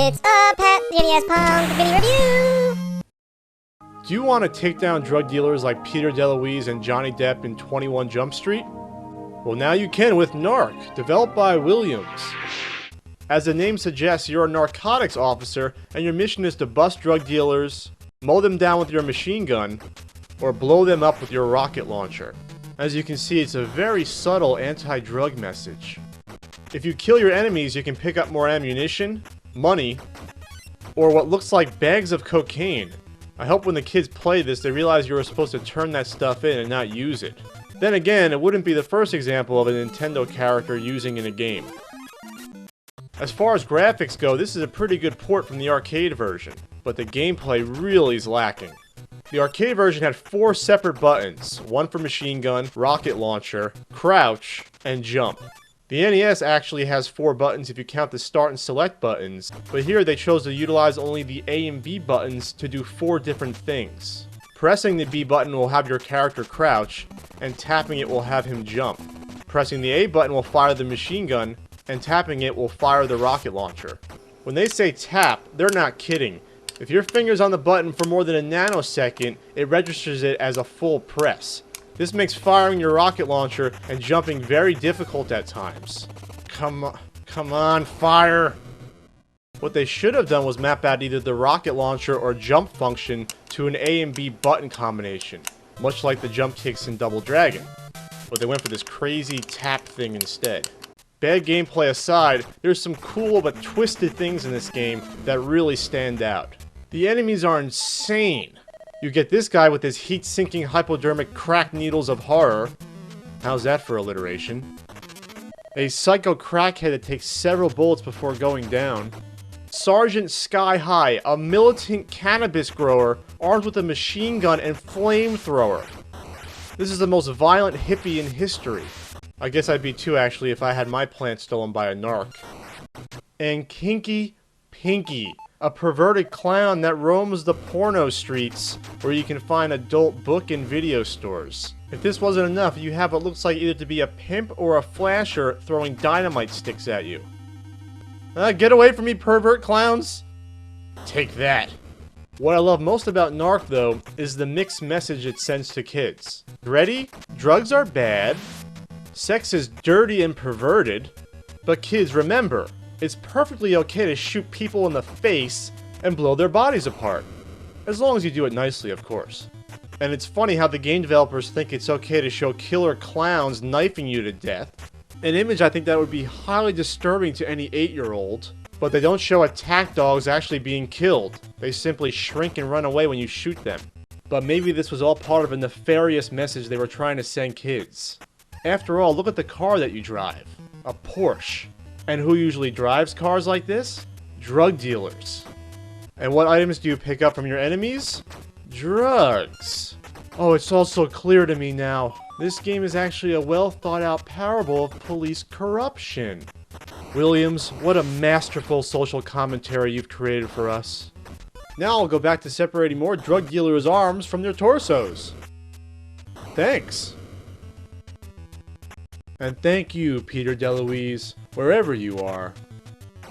It's a Pet the NES Punk video review! Do you want to take down drug dealers like Peter DeLuise and Johnny Depp in 21 Jump Street? Well, now you can with NARC, developed by Williams. As the name suggests, you're a narcotics officer, and your mission is to bust drug dealers, mow them down with your machine gun, or blow them up with your rocket launcher. As you can see, it's a very subtle anti-drug message. If you kill your enemies, you can pick up more ammunition, money, or what looks like bags of cocaine. I hope when the kids play this, they realize you were supposed to turn that stuff in and not use it. Then again, it wouldn't be the first example of a Nintendo character using in a game. As far as graphics go, this is a pretty good port from the arcade version, but the gameplay really is lacking. The arcade version had 4 separate buttons, one for machine gun, rocket launcher, crouch, and jump. The NES actually has 4 buttons if you count the start and select buttons, but here they chose to utilize only the A and B buttons to do 4 different things. Pressing the B button will have your character crouch, and tapping it will have him jump. Pressing the A button will fire the machine gun, and tapping it will fire the rocket launcher. When they say tap, they're not kidding. If your finger's on the button for more than a nanosecond, it registers it as a full press. This makes firing your rocket launcher and jumping very difficult at times. Come on, fire! What they should have done was map out either the rocket launcher or jump function to an A and B button combination, much like the jump kicks in Double Dragon. But they went for this crazy tap thing instead. Bad gameplay aside, there's some cool but twisted things in this game that really stand out. The enemies are insane. You get this guy with his heat-sinking hypodermic crack needles of horror. How's that for alliteration? A psycho crackhead that takes several bullets before going down. Sergeant Sky High, a militant cannabis grower armed with a machine gun and flamethrower. This is the most violent hippie in history. I guess I'd be too, actually, if I had my plant stolen by a narc. And Kinky Pinky, a perverted clown that roams the porno streets where you can find adult book and video stores. If this wasn't enough, you have what looks like either to be a pimp or a flasher throwing dynamite sticks at you. Get away from me, pervert clowns! Take that. What I love most about NARC, though, is the mixed message it sends to kids. Ready? Drugs are bad. Sex is dirty and perverted. But kids, remember, it's perfectly okay to shoot people in the face and blow their bodies apart. As long as you do it nicely, of course. And it's funny how the game developers think it's okay to show killer clowns knifing you to death. An image I think that would be highly disturbing to any 8-year-old. But they don't show attack dogs actually being killed. They simply shrink and run away when you shoot them. But maybe this was all part of a nefarious message they were trying to send kids. After all, look at the car that you drive. A Porsche. And who usually drives cars like this? Drug dealers. And what items do you pick up from your enemies? Drugs. Oh, it's all so clear to me now. This game is actually a well thought out parable of police corruption. Williams, what a masterful social commentary you've created for us. Now I'll go back to separating more drug dealers' arms from their torsos. Thanks. And thank you, Peter DeLuise, wherever you are.